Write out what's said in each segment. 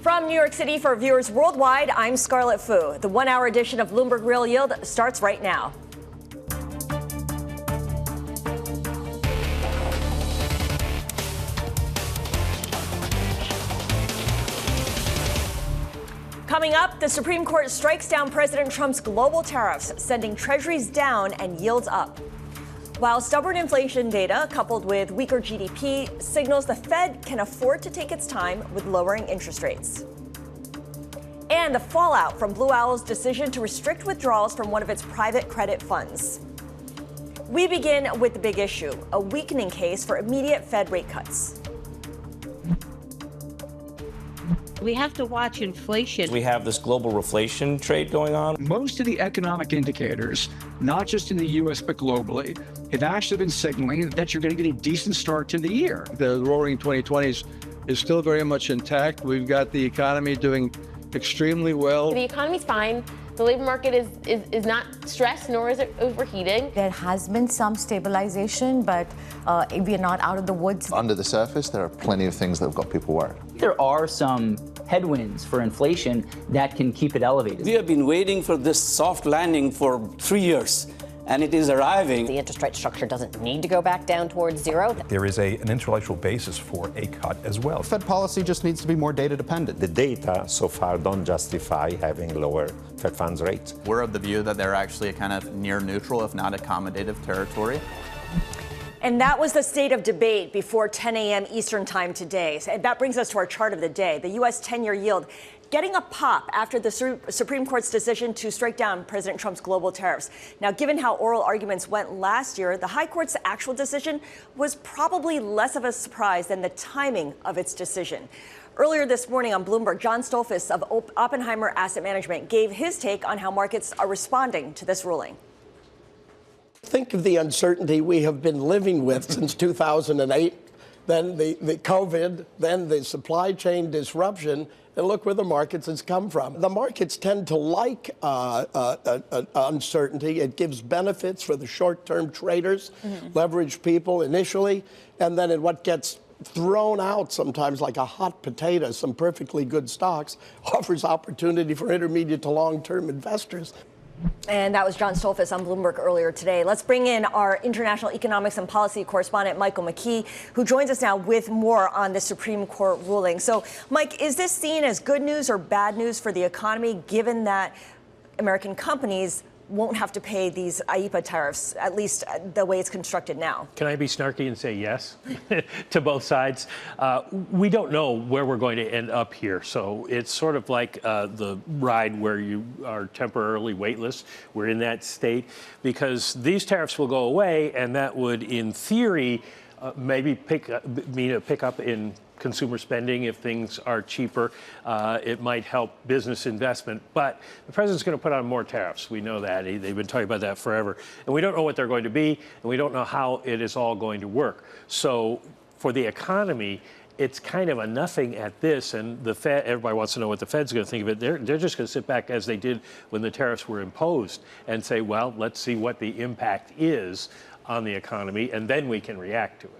From New York City for viewers worldwide, I'm Scarlett Fu. The one-hour edition of Bloomberg Real Yield starts right now. Coming up, the Supreme Court strikes down President Trump's global tariffs, sending treasuries down and yields up. While stubborn inflation data, coupled with weaker GDP, signals the Fed can afford to take its time with lowering interest rates. And the fallout from Blue Owl's decision to restrict withdrawals from one of its private credit funds. We begin with the big issue, a weakening case for immediate Fed rate cuts. We have to watch inflation. We have this global reflation trade going on. Most of the economic indicators, not just in the U.S. but globally, have actually been signaling that you're going to get a decent start to the year. The roaring 2020s is still very much intact. We've got the economy doing extremely well. The economy's fine. The labor market is not stressed, nor is it overheating. There has been some stabilization, but we are not out of the woods. Under the surface, there are plenty of things that have got people worried. There are some headwinds for inflation that can keep it elevated. We have been waiting for this soft landing for 3 years, and it is arriving. The interest rate structure doesn't need to go back down towards zero. There is an intellectual basis for a cut as well. Fed policy just needs to be more data dependent. The data so far don't justify having lower Fed funds rates. We're of the view that they're actually a kind of near neutral, if not accommodative territory. And that was the state of debate before 10 a.m. Eastern time today. So that brings us to our chart of the day. The U.S. 10-year yield getting a pop after the Supreme Court's decision to strike down President Trump's global tariffs. Now, given how oral arguments went last year, the High Court's actual decision was probably less of a surprise than the timing of its decision. Earlier this morning on Bloomberg, John Stolfus of Oppenheimer Asset Management gave his take on how markets are responding to this ruling. Think of the uncertainty we have been living with since 2008, then the COVID, then the supply chain disruption, and look where the markets has come from. The markets tend to like uncertainty. It gives benefits for the short-term traders, leverage people initially, and then in what gets thrown out sometimes like a hot potato, some perfectly good stocks, offers opportunity for intermediate to long-term investors. And that was John Stolfus on Bloomberg earlier today. Let's bring in our international economics and policy correspondent, Michael McKee, who joins us now with more on the Supreme Court ruling. So, Mike, is this seen as good news or bad news for the economy, given that American companies won't have to pay these IEEPA tariffs, at least the way it's constructed now? Can I be snarky and say yes to both sides? We don't know where we're going to end up here. So it's sort of like the ride where you are temporarily weightless. We're in that state because these tariffs will go away, and that would, in theory, maybe mean a pickup in consumer spending if things are cheaper. It might help business investment. But the president's going to put on more tariffs. We know that. They've been talking about that forever. And we don't know what they're going to be, and we don't know how it is all going to work. So for the economy, it's kind of a nothing at this. And the Fed, everybody wants to know what the Fed's going to think of it. They're just going to sit back as they did when the tariffs were imposed and say, well, let's see what the impact is on the economy, and then we can react to it.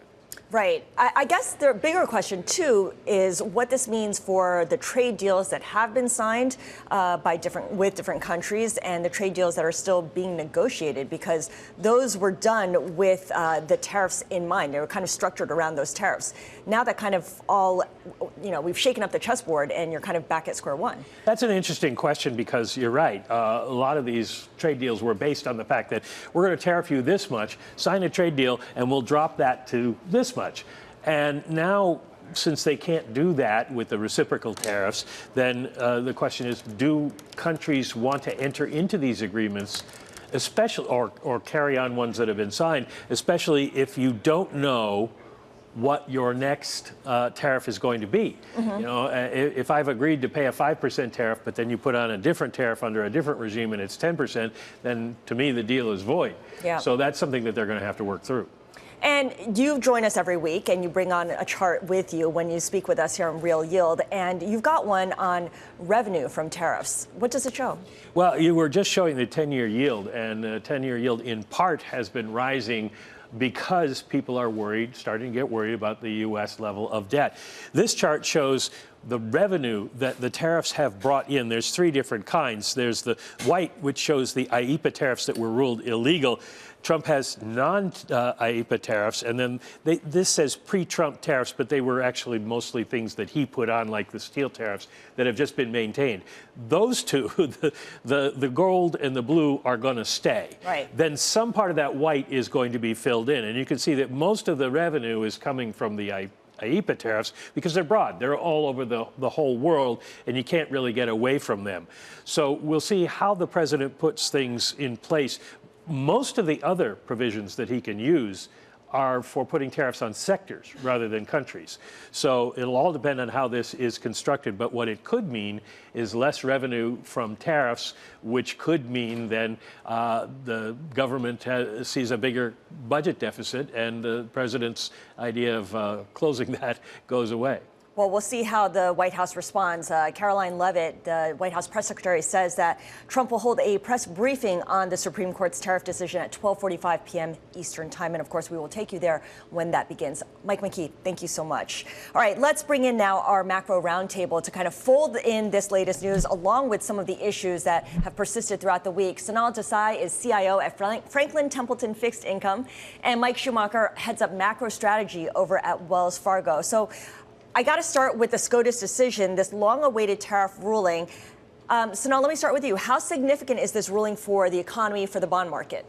Right. I guess the bigger question, too, is what this means for the trade deals that have been signed with different countries and the trade deals that are still being negotiated, because those were done with the tariffs in mind. They were kind of structured around those tariffs. Now that kind of all, we've shaken up the chessboard and you're kind of back at square one. That's an interesting question because you're right. A lot of these trade deals were based on the fact that we're going to tariff you this much, sign a trade deal, and we'll drop that to this much. And now, since they can't do that with the reciprocal tariffs, then the question is, do countries want to enter into these agreements, especially or carry on ones that have been signed, especially if you don't know what your next tariff is going to be? If I've agreed to pay a 5% tariff, but then you put on a different tariff under a different regime and it's 10%, then to me the deal is void. Yeah. So that's something that they're going to have to work through. And you join us every week, and you bring on a chart with you when you speak with us here on Real Yield. And you've got one on revenue from tariffs. What does it show? Well, you were just showing the 10-year yield, and the 10-year yield in part has been rising because people are worried, starting to get worried about the U.S. level of debt. This chart shows the revenue that the tariffs have brought in, there's three different kinds. There's the white, which shows the IEEPA tariffs that were ruled illegal. Trump has non-IEEPA tariffs, and then this says pre-Trump tariffs, but they were actually mostly things that he put on, like the steel tariffs, that have just been maintained. Those two, the gold and the blue, are going to stay. Right. Then some part of that white is going to be filled in, and you can see that most of the revenue is coming from the IEEPA tariffs because they're broad. They're all over the whole world, and you can't really get away from them. So we'll see how the president puts things in place. Most of the other provisions that he can use are for putting tariffs on sectors rather than countries. So it'll all depend on how this is constructed. But what it could mean is less revenue from tariffs, which could mean then the government sees a bigger budget deficit, and the president's idea of closing that goes away. Well, we'll see how the White House responds. Caroline Leavitt, the White House press secretary, says that Trump will hold a press briefing on the Supreme Court's tariff decision at 12:45 p.m. Eastern time. And of course, we will take you there when that begins. Mike McKee, thank you so much. All right, let's bring in now our macro roundtable to kind of fold in this latest news along with some of the issues that have persisted throughout the week. Sonal Desai is CIO at Franklin Templeton Fixed Income, and Mike Schumacher heads up macro strategy over at Wells Fargo. So I got to start with the SCOTUS decision, this long-awaited tariff ruling. Sonal, let me start with you. How significant is this ruling for the economy, for the bond market?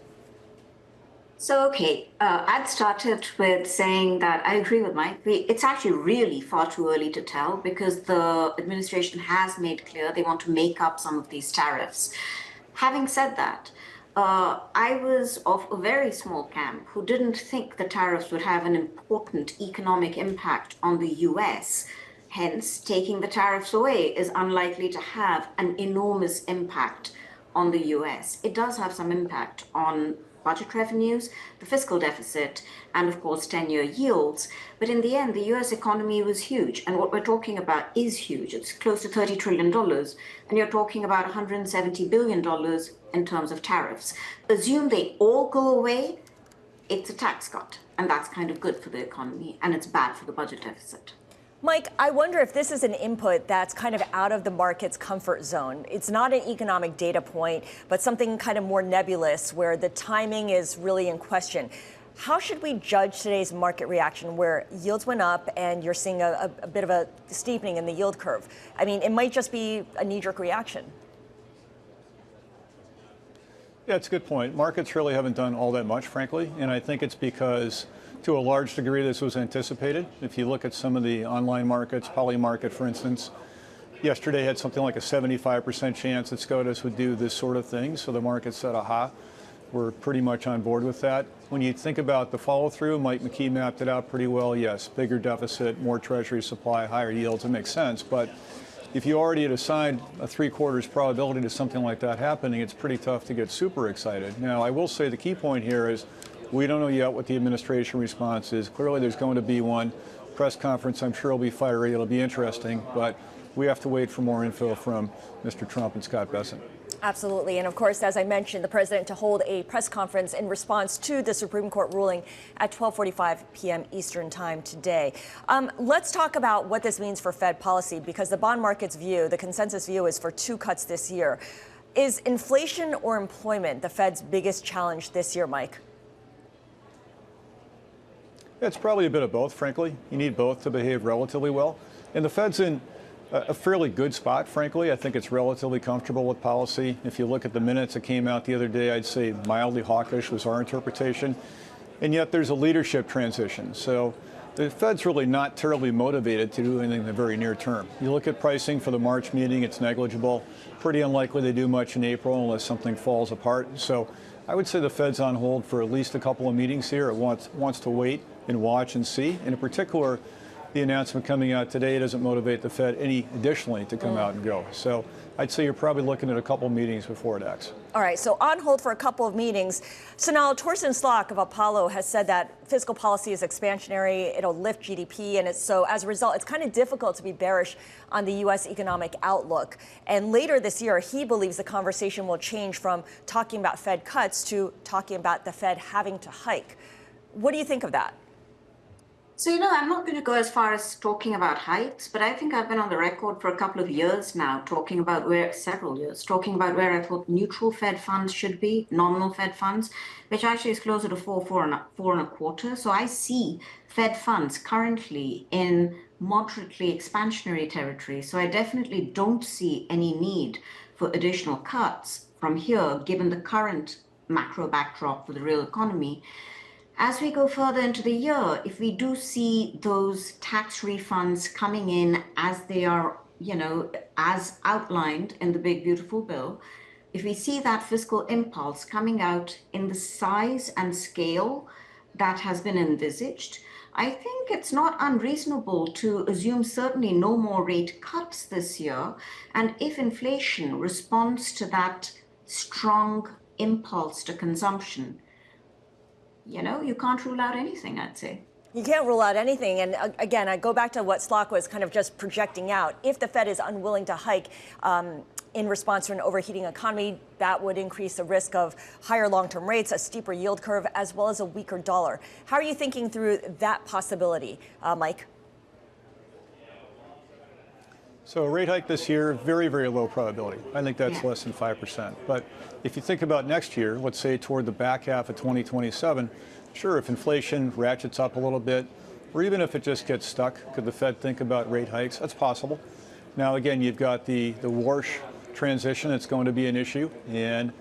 So, okay, I'd started with saying that I agree with Mike. It's actually really far too early to tell because the administration has made clear they want to make up some of these tariffs. Having said that, I was of a very small camp who didn't think the tariffs would have an important economic impact on the US. Hence, taking the tariffs away is unlikely to have an enormous impact on the US. It does have some impact on budget revenues, the fiscal deficit, and of course 10-year yields. But in the end, the US economy was huge. And what we're talking about is huge. It's close to $30 trillion. And you're talking about $170 billion in terms of tariffs. Assume they all go away, it's a tax cut. And that's kind of good for the economy. And it's bad for the budget deficit. Mike, I wonder if this is an input that's kind of out of the market's comfort zone. It's not an economic data point, but something kind of more nebulous where the timing is really in question. How should we judge today's market reaction where yields went up and you're seeing a bit of a steepening in the yield curve? I mean, it might just be a knee-jerk reaction. Yeah, it's a good point. Markets really haven't done all that much, frankly, and I think it's because to a large degree, this was anticipated. If you look at some of the online markets, Poly Market, for instance, yesterday had something like a 75% chance that SCOTUS would do this sort of thing. So the market said, aha, we're pretty much on board with that. When you think about the follow-through, Mike McKee mapped it out pretty well. Yes, bigger deficit, more treasury supply, higher yields, it makes sense. But if you already had assigned a 3/4 probability to something like that happening, it's pretty tough to get super excited. Now, I will say the key point here is we don't know yet what the administration response is. Clearly, there's going to be one. Press conference, I'm sure, will be fiery. It'll be interesting. But we have to wait for more info from Mr. Trump and Scott Bessent. Absolutely. And of course, as I mentioned, the president to hold a press conference in response to the Supreme Court ruling at 12:45 p.m. Eastern time today. Let's talk about what this means for Fed policy, because the bond market's view, the consensus view, is for 2 cuts this year. Is inflation or employment the Fed's biggest challenge this year, Mike? It's probably a bit of both, frankly. You need both to behave relatively well. And the Fed's in a fairly good spot, frankly. I think it's relatively comfortable with policy. If you look at the minutes that came out the other day, I'd say mildly hawkish was our interpretation. And yet there's a leadership transition. So the Fed's really not terribly motivated to do anything in the very near term. You look at pricing for the March meeting, it's negligible. Pretty unlikely they do much in April unless something falls apart. So I would say the Fed's on hold for at least a couple of meetings here. It wants to wait and watch and see. And in particular, the announcement coming out today doesn't motivate the Fed any additionally to come out and go. So I'd say you're probably looking at a couple of meetings before it acts. All right, so on hold for a couple of meetings. So now Torsten Slok of Apollo has said that fiscal policy is expansionary, it'll lift GDP, and so as a result, it's kind of difficult to be bearish on the U.S. economic outlook. And later this year, he believes the conversation will change from talking about Fed cuts to talking about the Fed having to hike. What do you think of that? So, I'm not going to go as far as talking about hikes, but I think I've been on the record for a couple of years now, talking about several years, talking about where I thought neutral Fed funds should be, nominal Fed funds, which actually is closer to 4.25. So I see Fed funds currently in moderately expansionary territory. So I definitely don't see any need for additional cuts from here, given the current macro backdrop for the real economy. As we go further into the year, if we do see those tax refunds coming in as they are, as outlined in the big, beautiful bill, if we see that fiscal impulse coming out in the size and scale that has been envisaged, I think it's not unreasonable to assume certainly no more rate cuts this year. And if inflation responds to that strong impulse to consumption, you can't rule out anything, I'd say. You can't rule out anything. And again, I go back to what Slock was kind of just projecting out. If the Fed is unwilling to hike in response to an overheating economy, that would increase the risk of higher long-term rates, a steeper yield curve, as well as a weaker dollar. How are you thinking through that possibility, Mike? So a rate hike this year, very, very low probability. I think that's less than 5%. But if you think about next year, let's say toward the back half of 2027, sure, if inflation ratchets up a little bit, or even if it just gets stuck, could the Fed think about rate hikes? That's possible. Now, again, you've got the Warsh transition that's going to be an issue. And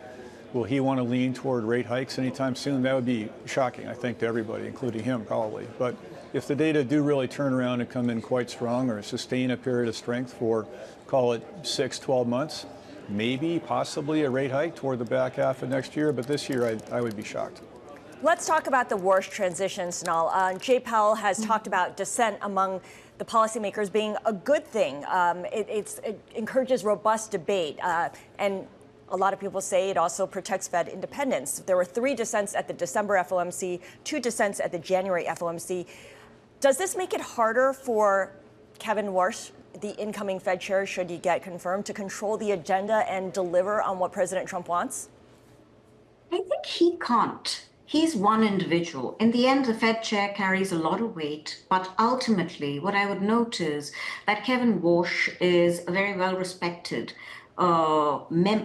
will he want to lean toward rate hikes anytime soon? That would be shocking, I think, to everybody, including him probably. But if the data do really turn around and come in quite strong or sustain a period of strength for, call it 6, 12 months, maybe possibly a rate hike toward the back half of next year. But this year, I would be shocked. Let's talk about the Warsh transition, Sonal. Jay Powell has talked about dissent among the policymakers being a good thing. It encourages robust debate. And a lot of people say it also protects Fed independence. There were 3 dissents at the December FOMC, 2 dissents at the January FOMC. Does this make it harder for Kevin Warsh, the incoming Fed chair, should he get confirmed, to control the agenda and deliver on what President Trump wants? I think he can't. He's one individual. In the end, the Fed chair carries a lot of weight, but ultimately what I would note is that Kevin Warsh is a very well-respected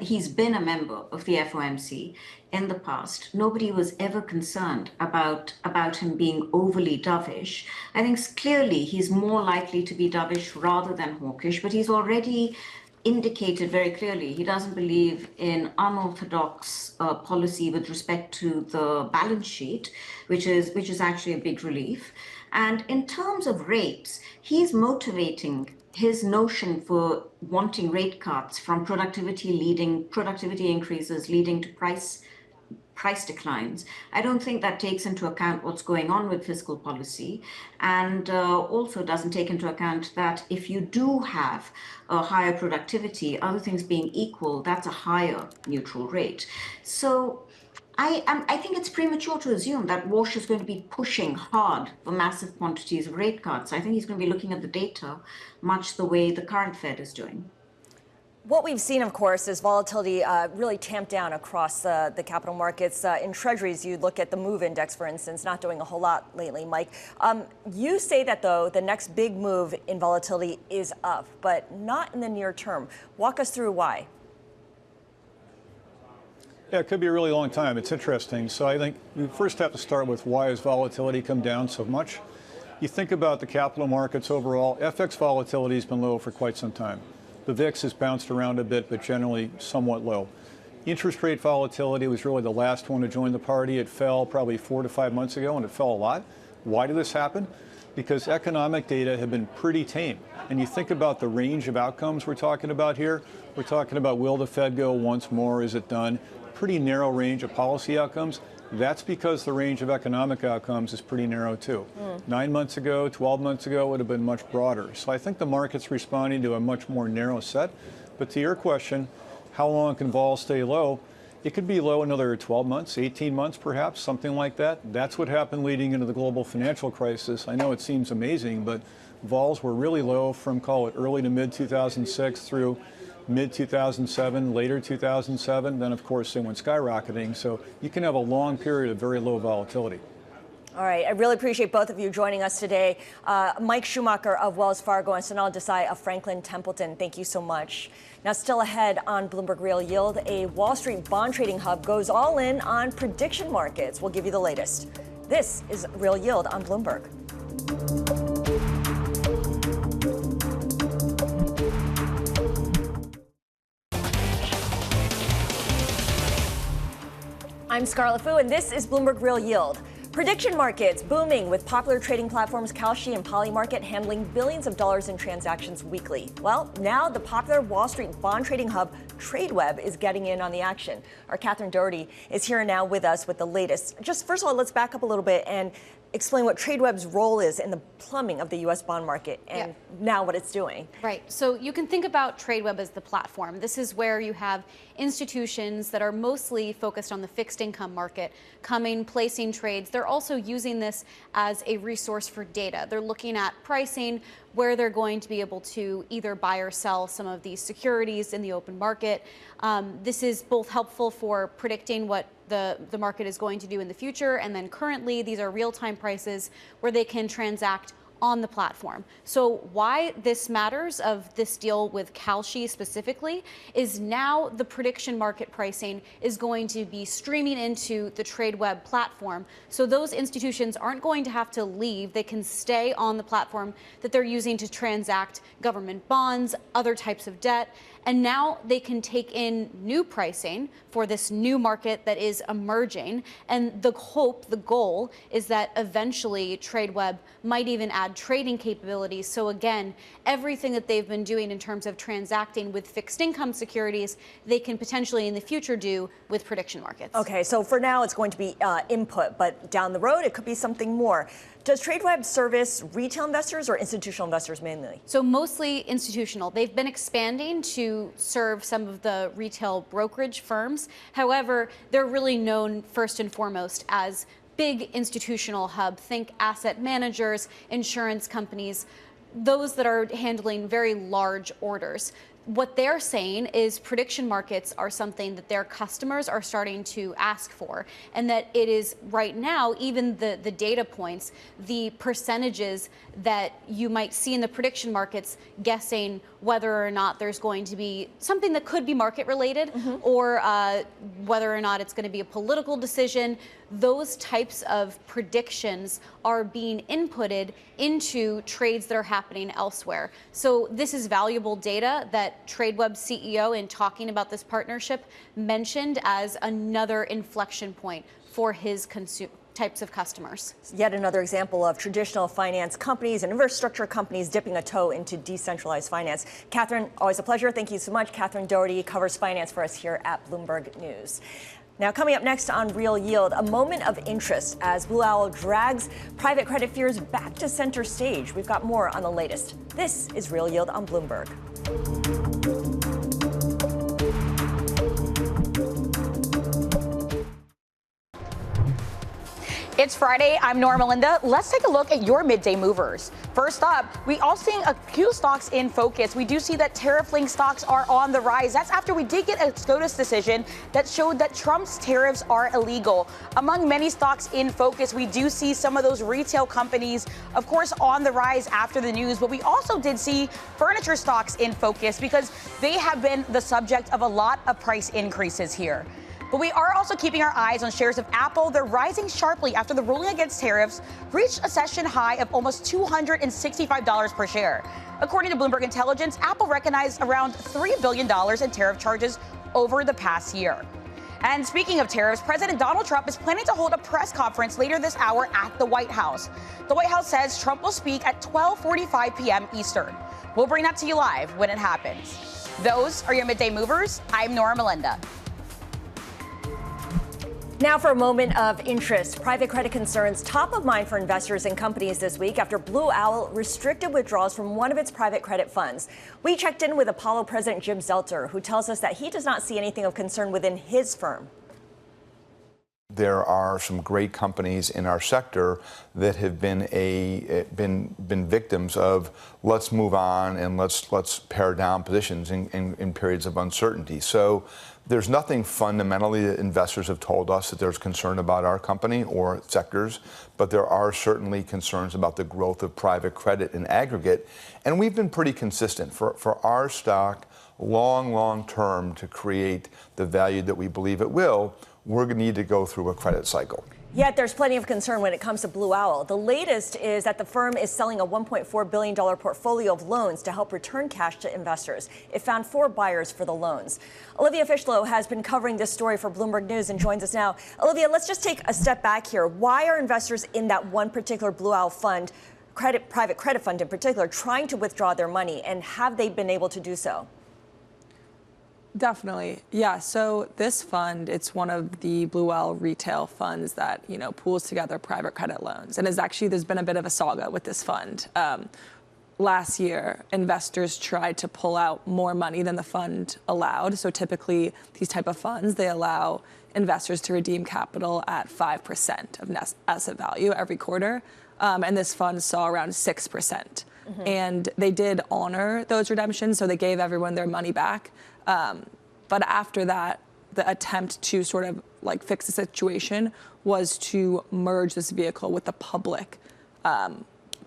he's been a member of the FOMC in the past. Nobody was ever concerned about him being overly dovish. I think clearly he's more likely to be dovish rather than hawkish, but he's already indicated very clearly he doesn't believe in unorthodox policy with respect to the balance sheet, which is actually a big relief. And in terms of rates, he's motivating his notion for wanting rate cuts from productivity increases leading to price declines. I don't think that takes into account what's going on with fiscal policy, and also doesn't take into account that if you do have a higher productivity, other things being equal, that's a higher neutral rate. So I think it's premature to assume that Warsh is going to be pushing hard for massive quantities of rate cuts. I think he's going to be looking at the data much the way the current Fed is doing. What we've seen, of course, is volatility really tamped down across the capital markets. In treasuries, you look at the MOVE index, for instance, not doing a whole lot lately, Mike. You say that, though, the next big move in volatility is up, but not in the near term. Walk us through why. Yeah, it could be a really long time. It's interesting. So I think we first have to start with why has volatility come down so much? You think about the capital markets overall, FX volatility has been low for quite some time. The VIX has bounced around a bit, but generally somewhat low. Interest rate volatility was really the last one to join the party. It fell probably 4 to 5 months ago, and it fell a lot. Why did this happen? Because economic data have been pretty tame. And you think about the range of outcomes we're talking about here. We're talking about, will the Fed go once more? Is it done? Pretty narrow range of policy outcomes. That's because the range of economic outcomes is pretty narrow too. 9 months ago, 12 months ago, it would have been much broader. So I think the market's responding to a much more narrow set. But to your question, how long can vol stay low? It could be low another 12 months, 18 months perhaps, something like that. That's what happened leading into the global financial crisis. I know it seems amazing, but vols were really low from, call it, early to mid 2006 through mid-2007, later 2007, then of course they went skyrocketing. So you can have a long period of very low volatility. All right, I really appreciate both of you joining us today. Mike Schumacher of Wells Fargo and Sonal Desai of Franklin Templeton, thank you so much. Now, still ahead on Bloomberg Real Yield, a Wall Street bond trading hub goes all in on prediction markets. We'll give you the latest. This is Real Yield on Bloomberg. I'm Scarlett Fu, and this is Bloomberg Real Yield. Prediction markets booming with popular trading platforms Kalshi and Polymarket handling billions of dollars in transactions weekly. Well, now the popular Wall Street bond trading hub Tradeweb is getting in on the action. Our Catherine Doherty is here now with us with the latest. Just first of all, let's back up a little bit and explain what Tradeweb's role is in the plumbing of the U.S. bond market and now what it's doing. Right. So you can think about Tradeweb as the platform. This is where you have institutions that are mostly focused on the fixed income market coming, placing trades. They're also using this as a resource for data. They're looking at pricing, where they're going to be able to either buy or sell some of these securities in the open market. This is both helpful for predicting what the market is going to do in the future, and then currently these are real-time prices where they can transact on the platform. So why this matters of this deal with Kalshi specifically is now the prediction market pricing is going to be streaming into the Tradeweb platform. So those institutions aren't going to have to leave. They can stay on the platform that they're using to transact government bonds, other types of debt. And now they can take in new pricing for this new market that is emerging. And the hope, the goal, is that eventually Tradeweb might even add trading capabilities. So again, everything that they've been doing in terms of transacting with fixed income securities, they can potentially in the future do with prediction markets. Okay, so for now it's going to be input, but down the road it could be something more. Does Tradeweb service retail investors or institutional investors mainly? So mostly institutional. They've been expanding to serve some of the retail brokerage firms. However, they're really known first and foremost as big institutional hub. Think asset managers, insurance companies, those that are handling very large orders. What they're saying is prediction markets are something that their customers are starting to ask for, and that it is right now, even the data points, the percentages that you might see in the prediction markets guessing whether or not there's going to be something that could be market related or whether or not it's going to be a political decision. Those types of predictions are being inputted into trades that are happening elsewhere. So this is valuable data that Tradeweb CEO, in talking about this partnership, mentioned as another inflection point for his types of customers. Yet another example of traditional finance companies and infrastructure companies dipping a toe into decentralized finance. Catherine, always a pleasure. Thank you so much. Catherine Doherty covers finance for us here at Bloomberg News. Now, coming up next on Real Yield, a moment of interest as Blue Owl drags private credit fears back to center stage. We've got more on the latest. This is Real Yield on Bloomberg. It's Friday. I'm Norma Linda. Let's take a look at your midday movers. First up, we all seeing a few stocks in focus. We do see that tariff-linked stocks are on the rise. That's after we did get a SCOTUS decision that showed that Trump's tariffs are illegal. Among many stocks in focus, we do see some of those retail companies, of course, on the rise after the news. But we also did see furniture stocks in focus because they have been the subject of a lot of price increases here. But we are also keeping our eyes on shares of Apple. They're rising sharply after the ruling against tariffs reached a session high of almost $265 per share. According to Bloomberg Intelligence, Apple recognized around $3 billion in tariff charges over the past year. And speaking of tariffs, President Donald Trump is planning to hold a press conference later this hour at the White House. The White House says Trump will speak at 12:45 p.m. Eastern. We'll bring that to you live when it happens. Those are your midday movers. I'm Nora Melinda. Now for a moment of interest. Private credit concerns top of mind for investors and companies this week after Blue Owl restricted withdrawals from one of its private credit funds. We checked in with Apollo President Jim Zelter, who tells us that he does not see anything of concern within his firm. there are some great companies in our sector that have been victims of let's move on and let's pare down positions in periods of uncertainty. So there's nothing fundamentally that investors have told us that there's concern about our company or sectors, but there are certainly concerns about the growth of private credit in aggregate. And we've been pretty consistent for our stock long term to create the value that we believe it will. We're going to need to go through a credit cycle. Yet there's plenty of concern when it comes to Blue Owl. The latest is that the firm is selling a $1.4 billion portfolio of loans to help return cash to investors. It found 4 buyers for the loans. Olivia Fishlow has been covering this story for Bloomberg News and joins us now. Olivia, let's just take a step back here. Why are investors in that one particular Blue Owl fund, private credit fund in particular, trying to withdraw their money, and have they been able to do so? Definitely. Yeah. So this fund, it's one of the Blue Owl retail funds that, pools together private credit loans. And there's been a bit of a saga with this fund. Last year, investors tried to pull out more money than the fund allowed. So typically, these type of funds, they allow investors to redeem capital at 5% of net asset value every quarter. And this fund saw around 6%. And they did honor those redemptions, so they gave everyone their money back. But after that, the attempt to sort of fix the situation was to merge this vehicle with the public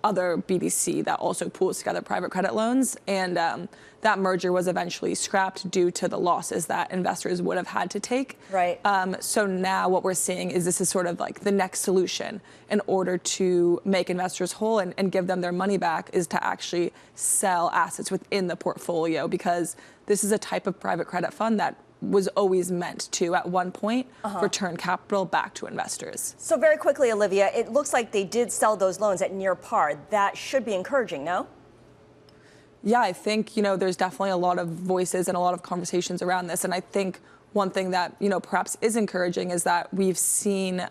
other BDC that also pools together private credit loans. And that merger was eventually scrapped due to the losses that investors would have had to take. Right. So now what we're seeing is this is sort of the next solution in order to make investors whole and give them their money back is to actually sell assets within the portfolio, because this is a type of private credit fund that was always meant to, at one point, return capital back to investors. So very quickly, Olivia, it looks like they did sell those loans at near par. That should be encouraging, no? Yeah, I think, there's definitely a lot of voices and a lot of conversations around this. And I think one thing that, perhaps is encouraging is that we've seen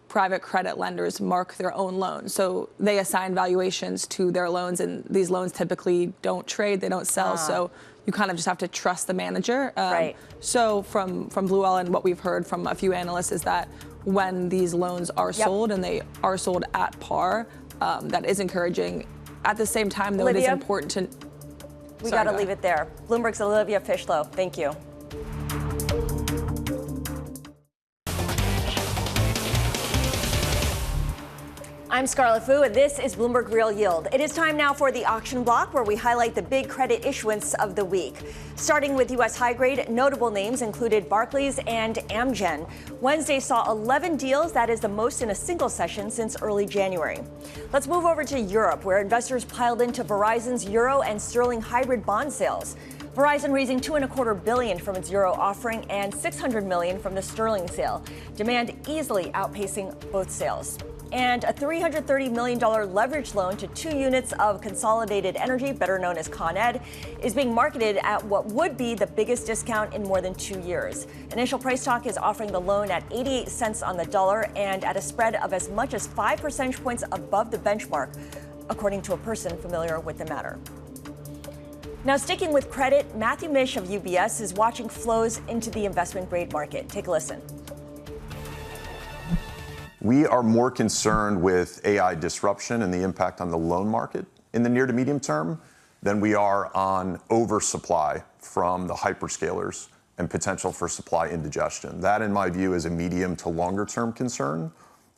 private credit lenders mark their own loans. So they assign valuations to their loans, and these loans typically don't trade, they don't sell. So you kind of just have to trust the manager. Right. So from Blue Owl and what we've heard from a few analysts is that when these loans are sold and they are sold at par, that is encouraging. At the same time, though, Olivia, it is important to... We got to leave it there. Bloomberg's Olivia Fishlow. Thank you. I'm Scarlett Fu, and this is Bloomberg Real Yield. It is time now for the auction block, where we highlight the big credit issuance of the week. Starting with U.S. high grade, notable names included Barclays and Amgen. Wednesday saw 11 deals. That is the most in a single session since early January. Let's move over to Europe, where investors piled into Verizon's euro and sterling hybrid bond sales. Verizon raising $2.25 billion from its euro offering and $600 million from the sterling sale. Demand easily outpacing both sales. And a $330 million leverage loan to 2 units of Consolidated Energy, better known as Con Ed, is being marketed at what would be the biggest discount in more than 2 years. Initial price talk is offering the loan at 88 cents on the dollar and at a spread of as much as 5 percentage points above the benchmark, according to a person familiar with the matter. Now, sticking with credit, Matthew Mish of UBS is watching flows into the investment grade market. Take a listen. We are more concerned with AI disruption and the impact on the loan market in the near to medium term than we are on oversupply from the hyperscalers and potential for supply indigestion. That, in my view, is a medium to longer term concern,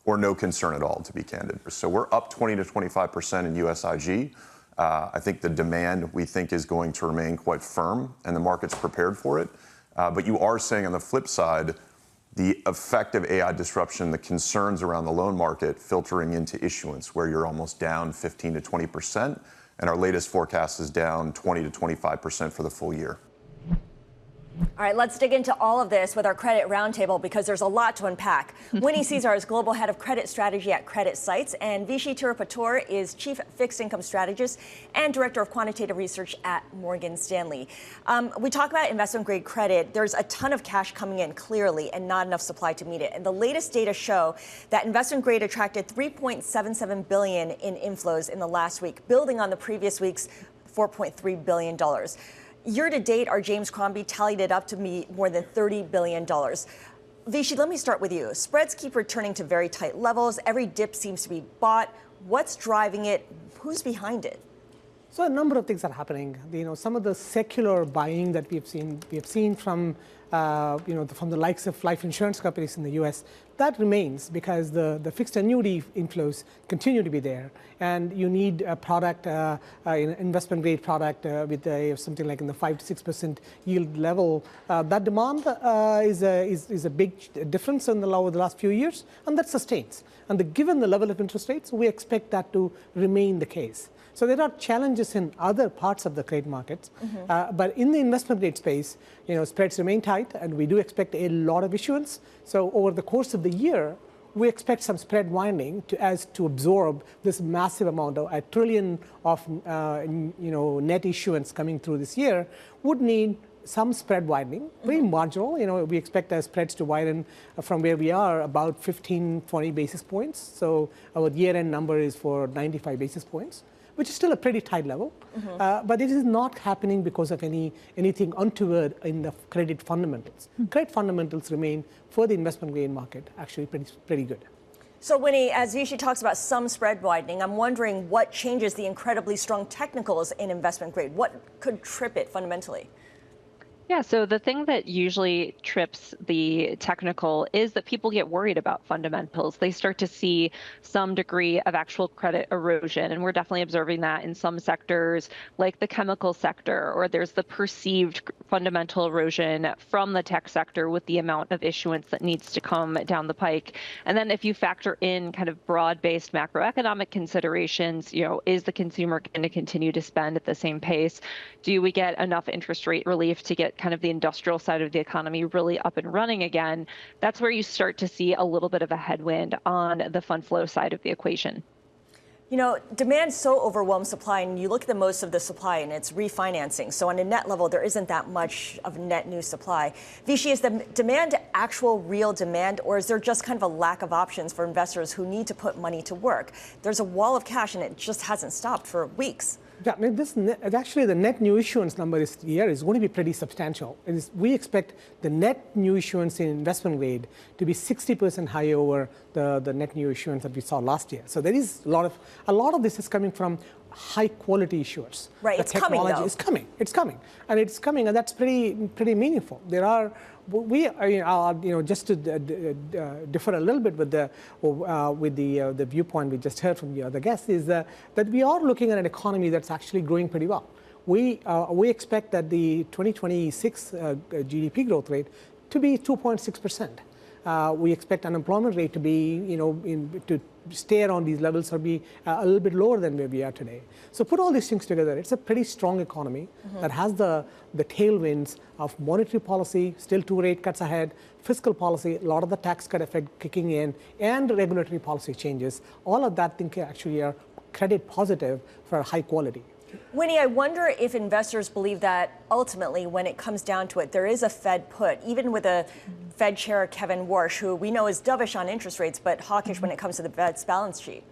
or no concern at all, to be candid. So we're up 20 to 25% in USIG. I think the demand, we think, is going to remain quite firm, and the market's prepared for it. But you are saying on the flip side, the effect of AI disruption, the concerns around the loan market filtering into issuance, where you're almost down 15 to 20%, and our latest forecast is down 20 to 25% for the full year. All right, let's dig into all of this with our credit roundtable, because there's a lot to unpack. Winnie Cisar is global head of credit strategy at CreditSights, and Vishy Tirupattur is chief fixed income strategist and director of quantitative research at Morgan Stanley. We talk about investment grade credit. There's a ton of cash coming in, clearly, and not enough supply to meet it. And the latest data show that investment grade attracted $3.77 billion in inflows in the last week, building on the previous week's $4.3 billion. Year to date, our James Crombie tallied it up to be more than $30 billion. Vishy, let me start with you. Spreads keep returning to very tight levels. Every dip seems to be bought. What's driving it? Who's behind it? So a number of things are happening. Some of the secular buying that we have seen from from the likes of life insurance companies in the U.S. that remains because the fixed annuity inflows continue to be there, and you need a product, investment grade product with something like in the 5 to 6% yield level. That demand is a big difference over the last few years, and that sustains. And given the level of interest rates, we expect that to remain the case. So there are challenges in other parts of the credit markets, but in the investment grade space, spreads remain tight, and we do expect a lot of issuance. So over the course of the year, we expect some spread widening to absorb this massive amount of $1 trillion of net issuance coming through this year. Would need some spread widening, very marginal. We expect our spreads to widen from where we are about 15-20 basis points. So our year-end number is for 95 basis points, which is still a pretty tight level. But it is not happening because of anything untoward in the credit fundamentals. Credit fundamentals remain, for the investment grade market, actually pretty good. So, Winnie, as Vishy talks about some spread widening, I'm wondering what changes the incredibly strong technicals in investment grade? What could trip it fundamentally? Yeah, so the thing that usually trips the technical is that people get worried about fundamentals. They start to see some degree of actual credit erosion, and we're definitely observing that in some sectors like the chemical sector, or there's the perceived fundamental erosion from the tech sector with the amount of issuance that needs to come down the pike. And then if you factor in kind of broad-based macroeconomic considerations, is the consumer going to continue to spend at the same pace? Do we get enough interest rate relief to get kind of the industrial side of the economy really up and running again? That's where you start to see a little bit of a headwind on the fund flow side of the equation. Demand so overwhelms supply, and you look at the most of the supply, and it's refinancing. So on a net level, there isn't that much of net new supply. Vishy, is the demand actual real demand, or is there just kind of a lack of options for investors who need to put money to work? There's a wall of cash, and it just hasn't stopped for weeks. Yeah, I mean, actually, the net new issuance number this year is going to be pretty substantial. We expect the net new issuance in investment grade to be 60% higher over the net new issuance that we saw last year. So there is a lot of this is coming from high quality issuers. Right, it's coming though. It's coming, and that's pretty meaningful. There are. Just to differ a little bit with the viewpoint we just heard from the other guests, is that we are looking at an economy that's actually growing pretty well. We expect that the 2026 GDP growth rate to be 2.6%. We expect unemployment rate to be, to stay around these levels or be a little bit lower than where we are today. So put all these things together, it's a pretty strong economy that has the tailwinds of monetary policy, still 2 rate cuts ahead, fiscal policy, a lot of the tax cut effect kicking in, and regulatory policy changes. All of that, I think, actually are credit positive for high quality. Winnie, I wonder if investors believe that ultimately, when it comes down to it, there is a Fed put, even with a Fed chair, Kevin Warsh, who we know is dovish on interest rates, but hawkish when it comes to the Fed's balance sheet.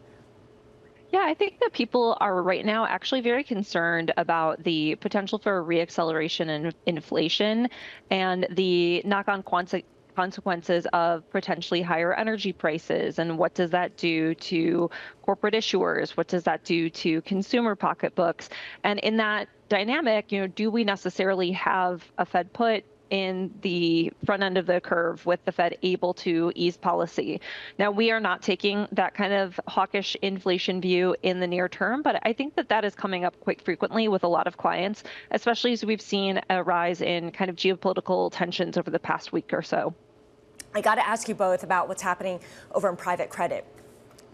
Yeah, I think that people are right now actually very concerned about the potential for a reacceleration in inflation and the knock-on consequences of potentially higher energy prices, and what does that do to corporate issuers? What does that do to consumer pocketbooks? And in that dynamic, do we necessarily have a Fed put in the front end of the curve with the Fed able to ease policy? Now, we are not taking that kind of hawkish inflation view in the near term, but I think that is coming up quite frequently with a lot of clients, especially as we've seen a rise in kind of geopolitical tensions over the past week or so. I got to ask you both about what's happening over in private credit.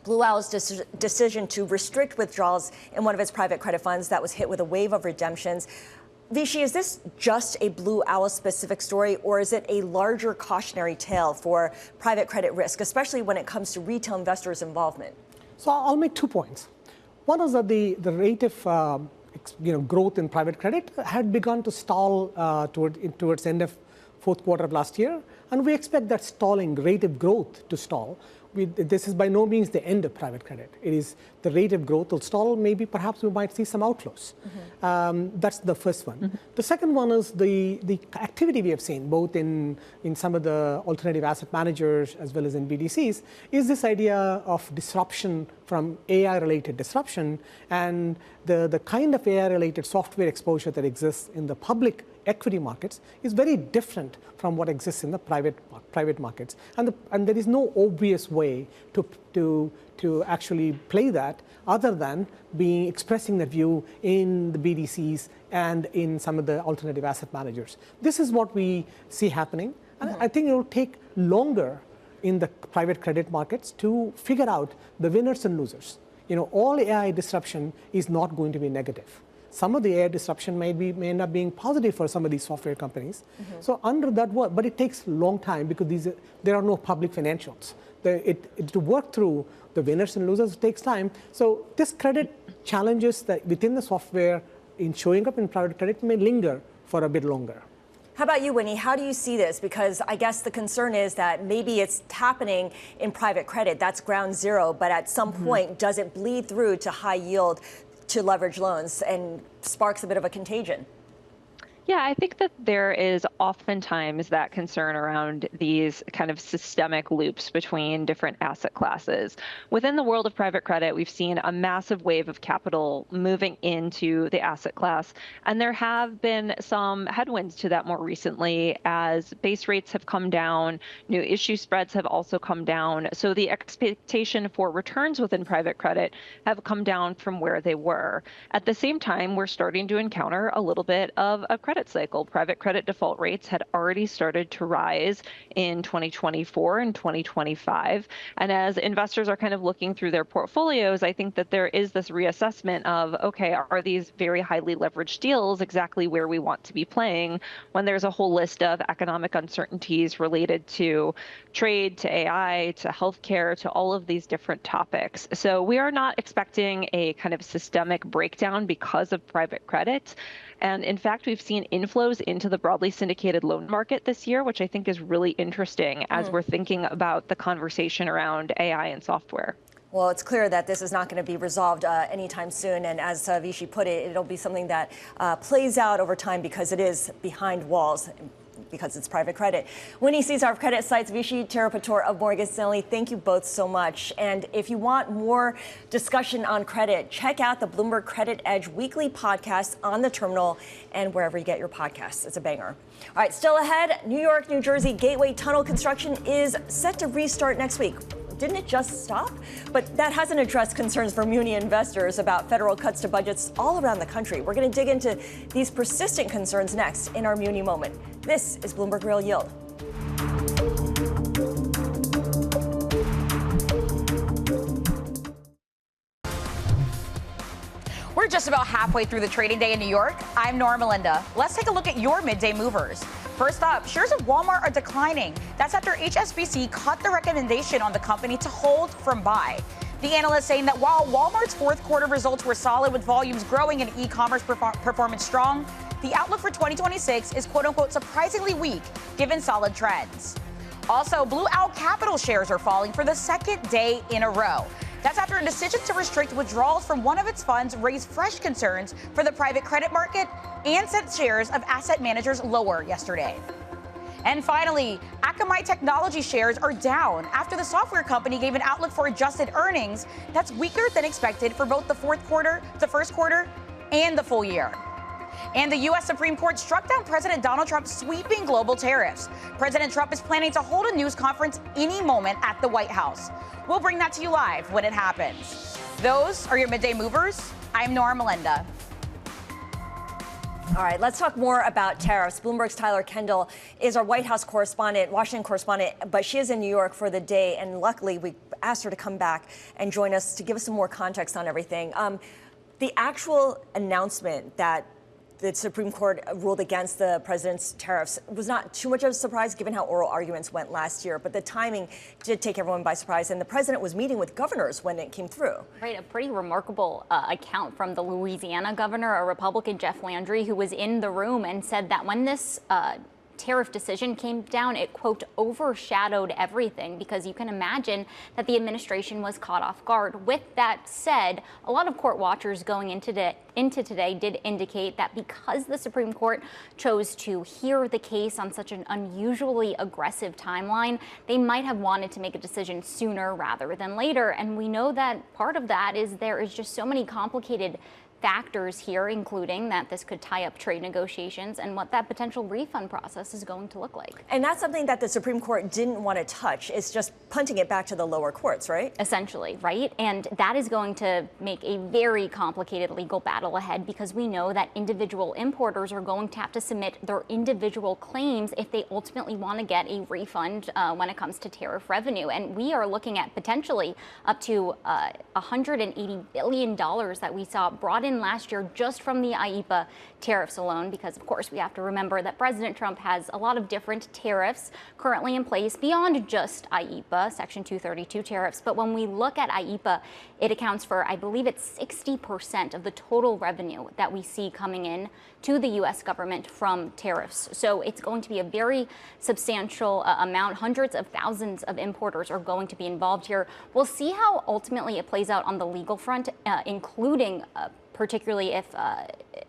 Blue Owl's decision to restrict withdrawals in one of its private credit funds that was hit with a wave of redemptions. Vishy, is this just a Blue Owl specific story, or is it a larger cautionary tale for private credit risk, especially when it comes to retail investors' involvement? So I'll make 2 points. One is that the rate of growth in private credit had begun to stall towards the end of fourth quarter of last year, and we expect that stalling rate of growth to stall. This is by no means the end of private credit. It is the rate of growth will stall. Maybe perhaps we might see some outflows. That's the first one. The second one is the activity we have seen both in some of the alternative asset managers as well as in BDCs is this idea of disruption from AI-related disruption, and the kind of AI-related software exposure that exists in the public equity markets is very different from what exists in the private markets, and there is no obvious way to actually play that other than expressing that view in the BDCs and in some of the alternative asset managers. This is what we see happening, and I think it will take longer in the private credit markets to figure out the winners and losers. All AI disruption is not going to be negative. Some of the AI disruption may end up being positive for some of these software companies. So under that work, but it takes a long time because there are no public financials. To work through the winners and losers takes time. So this credit challenges that within the software in showing up in private credit may linger for a bit longer. How about you, Winnie? How do you see this? Because I guess the concern is that maybe it's happening in private credit. That's ground zero. But at some point, does it bleed through to high yield, to leverage loans, and sparks a bit of a contagion? Yeah, I think that there is oftentimes that concern around these kind of systemic loops between different asset classes. Within the world of private credit, we've seen a massive wave of capital moving into the asset class, and there have been some headwinds to that more recently as base rates have come down, new issue spreads have also come down, so the expectation for returns within private credit have come down from where they were. At the same time, we're starting to encounter a little bit of a credit cycle. Private credit default rates had already started to rise in 2024 and 2025. And as investors are kind of looking through their portfolios, I think that there is this reassessment of, okay, are these very highly leveraged deals exactly where we want to be playing when there's a whole list of economic uncertainties related to trade, to AI, to healthcare, to all of these different topics. So we are not expecting a kind of systemic breakdown because of private credit. And in fact, we've seen inflows into the broadly syndicated loan market this year, which I think is really interesting as we're thinking about the conversation around AI and software. Well, it's clear that this is not going to be resolved anytime soon. And as Vishy put it, it'll be something that plays out over time because it is behind walls, because it's private credit. Winnie, Cisar of CreditSights, Vishy Tirupattur of Morgan Stanley, thank you both so much. And if you want more discussion on credit, check out the Bloomberg Credit Edge weekly podcast on the terminal and wherever you get your podcasts. It's a banger. All right, still ahead, New York, New Jersey Gateway Tunnel construction is set to restart next week. Didn't it just stop? But that hasn't addressed concerns for Muni investors about federal cuts to budgets all around the country. We're going to dig into these persistent concerns next in our Muni Moment. This is Bloomberg Real Yield. We're just about halfway through the trading day in New York. I'm Nora Melinda. Let's take a look at your midday movers. First up, shares of Walmart are declining. That's after HSBC cut the recommendation on the company to hold from buy. The analyst saying that while Walmart's fourth quarter results were solid with volumes growing and e-commerce performance strong, the outlook for 2026 is quote-unquote surprisingly weak given solid trends. Also, Blue Owl Capital shares are falling for the second day in a row. That's after a decision to restrict withdrawals from one of its funds raised fresh concerns for the private credit market and sent shares of asset managers lower yesterday. And finally, Akamai Technology shares are down after the software company gave an outlook for adjusted earnings that's weaker than expected for both the first quarter, and the full year. And the U.S. Supreme Court struck down President Donald Trump's sweeping global tariffs. President Trump is planning to hold a news conference any moment at the White House. We'll bring that to you live when it happens. Those are your midday movers. I'm Nora Melinda. All right, let's talk more about tariffs. Bloomberg's Tyler Kendall is our White House correspondent, Washington correspondent, but she is in New York for the day, and luckily we asked her to come back and join us to give us some more context on everything. The actual announcement that the Supreme Court ruled against the president's tariffs was not too much of a surprise given how oral arguments went last year, but the timing did take everyone by surprise, and the president was meeting with governors when it came through. Right, a pretty remarkable account from the Louisiana governor, a Republican, Jeff Landry, who was in the room and said that when this tariff decision came down, it, quote, overshadowed everything, because you can imagine that the administration was caught off guard. With that said, a lot of court watchers going into today did indicate that because the Supreme Court chose to hear the case on such an unusually aggressive timeline, they might have wanted to make a decision sooner rather than later. And we know that part of that is there is just so many complicated factors here, including that this could tie up trade negotiations and what that potential refund process is going to look like. And that's something that the Supreme Court didn't want to touch. It's just punting it back to the lower courts, right? Essentially, right? And that is going to make a very complicated legal battle ahead, because we know that individual importers are going to have to submit their individual claims if they ultimately want to get a refund when it comes to tariff revenue. And we are looking at potentially up to $180 billion that we saw brought in last year just from the IEEPA tariffs alone, because of course we have to remember that President Trump has a lot of different tariffs currently in place beyond just IEEPA, Section 232 tariffs. But when we look at IEEPA, it accounts for, I believe it's 60% of the total revenue that we see coming in to the U.S. government from tariffs. So it's going to be a very substantial amount. Hundreds of thousands of importers are going to be involved here. We'll see how ultimately it plays out on the legal front, including particularly if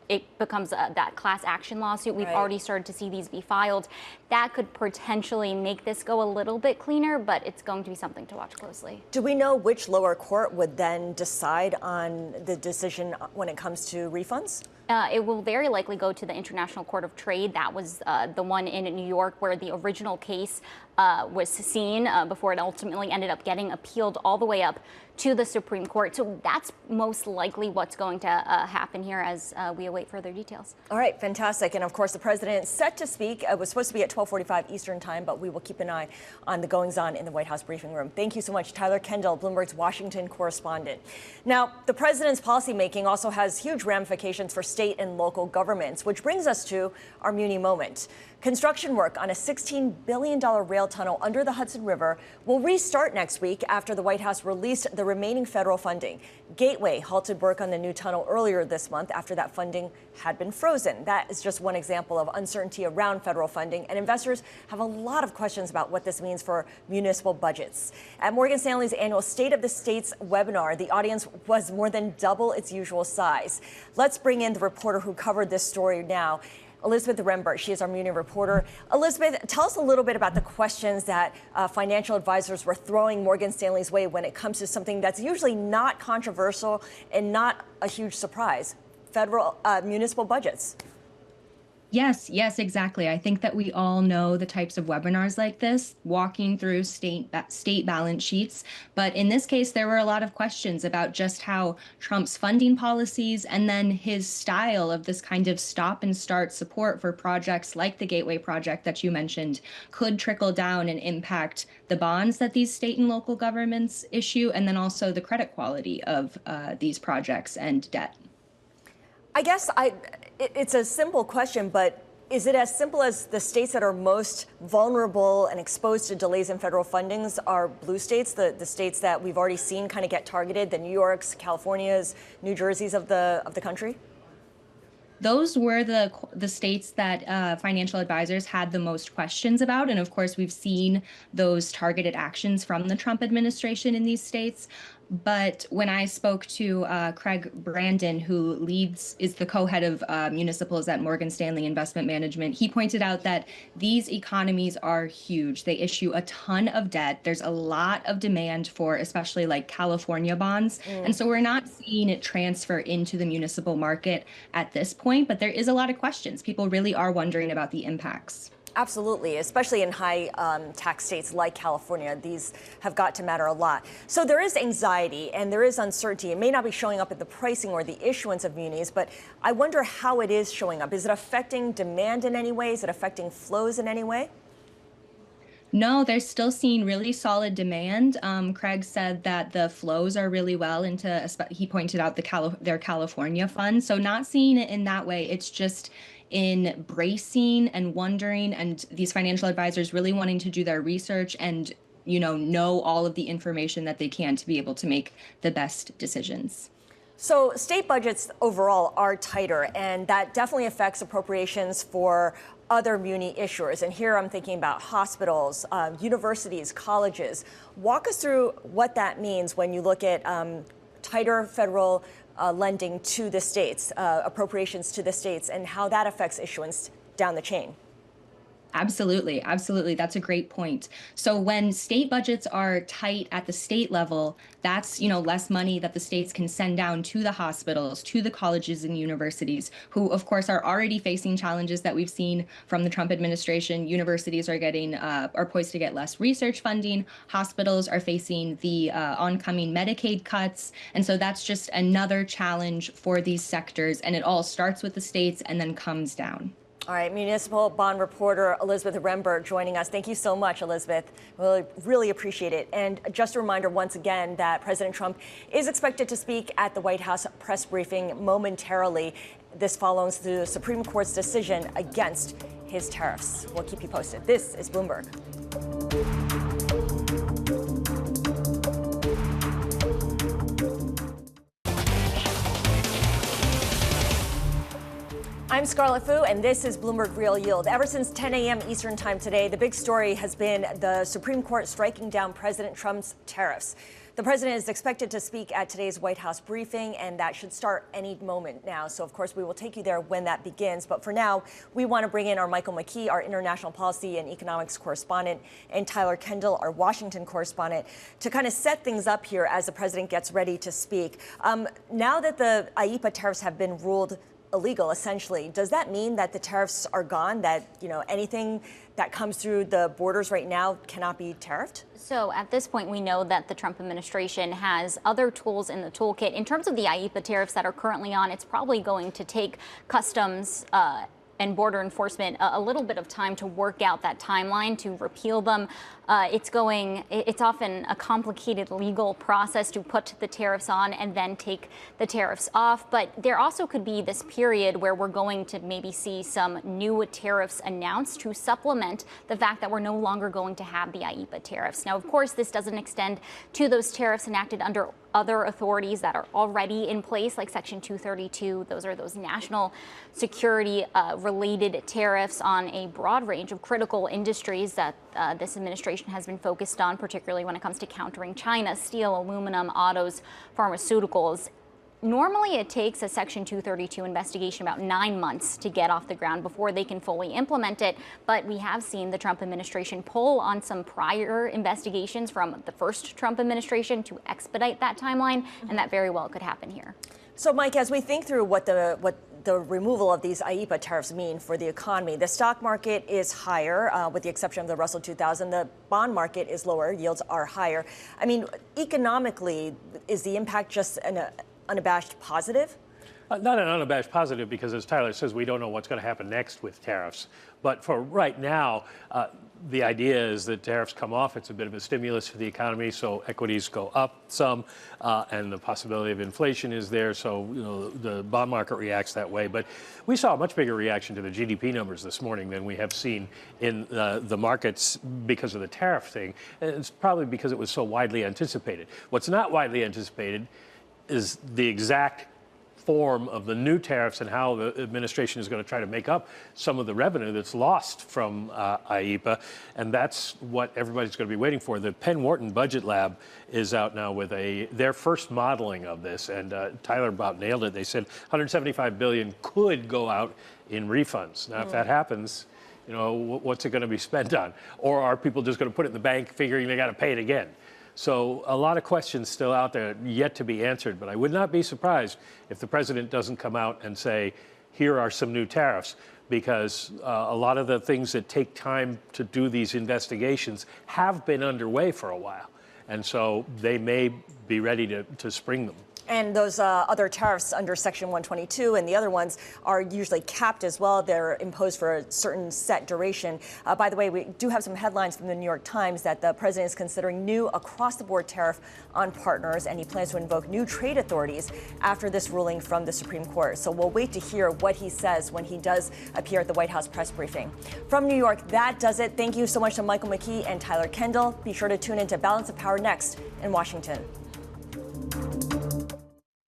it becomes that class action lawsuit. We've already started to see these be filed. That could potentially make this go a little bit cleaner, but it's going to be something to watch closely. Do we know which lower court would then decide on the decision when it comes to refunds? It will very likely go to the International Court of Trade. That was the one in New York where the original case was seen before it ultimately ended up getting appealed all the way up to the Supreme Court. So that's most likely what's going to happen here as we await further details. All right, fantastic. And of course, the president set to speak. It was supposed to be at 12:45 Eastern time, but we will keep an eye on the goings-on in the White House briefing room. Thank you so much, Tyler Kendall, Bloomberg's Washington correspondent. Now, the president's policymaking also has huge ramifications for state and local governments, which brings us to our Muni moment. Construction work on a $16 billion rail tunnel under the Hudson River will restart next week after the White House released the remaining federal funding. Gateway halted work on the new tunnel earlier this month after that funding had been frozen. That is just one example of uncertainty around federal funding, and investors have a lot of questions about what this means for municipal budgets. At Morgan Stanley's annual State of the States webinar, the audience was more than double its usual size. Let's bring in the reporter who covered this story now, Elizabeth Rembert. She is our Muni reporter. Elizabeth, tell us a little bit about the questions that financial advisors were throwing Morgan Stanley's way when it comes to something that's usually not controversial and not a huge surprise, federal municipal budgets. Yes, exactly. I think that we all know the types of webinars like this, walking through state balance sheets. But in this case, there were a lot of questions about just how Trump's funding policies and then his style of this kind of stop and start support for projects like the Gateway project that you mentioned could trickle down and impact the bonds that these state and local governments issue, and then also the credit quality of these projects and debt. I guess it's a simple question, but is it as simple as the states that are most vulnerable and exposed to delays in federal fundings are blue states, the states that we've already seen kind of get targeted, the New Yorks, Californias, New Jerseys of the country? Those were the states that financial advisors had the most questions about. And of course, we've seen those targeted actions from the Trump administration in these states. But when I spoke to Craig Brandon, who is the co-head of municipals at Morgan Stanley Investment Management, he pointed out that these economies are huge. They issue a ton of debt. There's a lot of demand for especially like California bonds. And so we're not seeing it transfer into the municipal market at this point, but there is a lot of questions. People really are wondering about the impacts. Absolutely, especially in high tax states like California. These have got to matter a lot. So there is anxiety and there is uncertainty. It may not be showing up at the pricing or the issuance of munis, but I wonder how it is showing up. Is it affecting demand in any way? Is it affecting flows in any way? No, they're still seeing really solid demand. Craig said that the flows are really well into, he pointed out their California fund. So not seeing it in that way. It's just in bracing and wondering, and these financial advisors really wanting to do their research and, know all of the information that they can to be able to make the best decisions. So state budgets overall are tighter, and that definitely affects appropriations for other muni issuers. And here I'm thinking about hospitals, universities, colleges. Walk us through what that means when you look at tighter federal lending to the states, appropriations to the states, and how that affects issuance down the chain. Absolutely. Absolutely. That's a great point. So when state budgets are tight at the state level, that's, less money that the states can send down to the hospitals, to the colleges and universities, who, of course, are already facing challenges that we've seen from the Trump administration. Universities are poised to get less research funding. Hospitals are facing the oncoming Medicaid cuts. And so that's just another challenge for these sectors. And it all starts with the states and then comes down. All right, municipal bond reporter Elizabeth Remberg joining us. Thank you so much, Elizabeth. Really appreciate it. And just a reminder once again that President Trump is expected to speak at the White House press briefing momentarily. This follows the Supreme Court's decision against his tariffs. We'll keep you posted. This is Bloomberg. I'm Scarlett Fu, and this is Bloomberg Real Yield. Ever since 10 a.m. Eastern Time today, the big story has been the Supreme Court striking down President Trump's tariffs. The president is expected to speak at today's White House briefing, and that should start any moment now. So, of course, we will take you there when that begins. But for now, we want to bring in our Michael McKee, our international policy and economics correspondent, and Tyler Kendall, our Washington correspondent, to kind of set things up here as the president gets ready to speak. Now that the IEEPA tariffs have been ruled illegal, essentially, does that mean that the tariffs are gone, that anything that comes through the borders right now cannot be tariffed? So at this point, we know that the Trump administration has other tools in the toolkit. In terms of the IEEPA tariffs that are currently on, it's probably going to take customs and border enforcement a little bit of time to work out that timeline to repeal them. It's often a complicated legal process to put the tariffs on and then take the tariffs off. But there also could be this period where we're going to maybe see some new tariffs announced to supplement the fact that we're no longer going to have the IEEPA tariffs. Now, of course, this doesn't extend to those tariffs enacted under other authorities that are already in place, like Section 232. Those are those national security related tariffs on a broad range of critical industries that this administration has been focused on, particularly when it comes to countering China: steel, aluminum, autos, pharmaceuticals. Normally, it takes a Section 232 investigation about 9 months to get off the ground before they can fully implement it. But we have seen the Trump administration pull on some prior investigations from the first Trump administration to expedite that timeline, and that very well could happen here. So, Mike, as we think through what the removal of these IEEPA tariffs mean for the economy, the stock market is higher, with the exception of the Russell 2000. The bond market is lower. Yields are higher. I mean, economically, is the impact just an unabashed positive? Not an unabashed positive, because as Tyler says, we don't know what's going to happen next with tariffs. But for right now, the idea is that tariffs come off. It's a bit of a stimulus for the economy, so equities go up some, and the possibility of inflation is there, so the bond market reacts that way. But we saw a much bigger reaction to the GDP numbers this morning than we have seen in the markets because of the tariff thing. And it's probably because it was so widely anticipated. What's not widely anticipated is the exact form of the new tariffs and how the administration is going to try to make up some of the revenue that's lost from IEEPA. And that's what everybody's going to be waiting for. The Penn Wharton Budget Lab is out now with their first modeling of this. And Tyler about nailed it. They said $175 billion could go out in refunds. Now, if that happens, what's it going to be spent on? Or are people just going to put it in the bank figuring they got to pay it again? So a lot of questions still out there yet to be answered, but I would not be surprised if the president doesn't come out and say, here are some new tariffs, because a lot of the things that take time to do these investigations have been underway for a while. And so they may be ready to spring them. And those other tariffs under Section 122 and the other ones are usually capped as well. They're imposed for a certain set duration. By the way, we do have some headlines from the New York Times that the president is considering new across-the-board tariff on partners, and he plans to invoke new trade authorities after this ruling from the Supreme Court. So we'll wait to hear what he says when he does appear at the White House press briefing. From New York, that does it. Thank you so much to Michael McKee and Tyler Kendall. Be sure to tune in to Balance of Power next in Washington.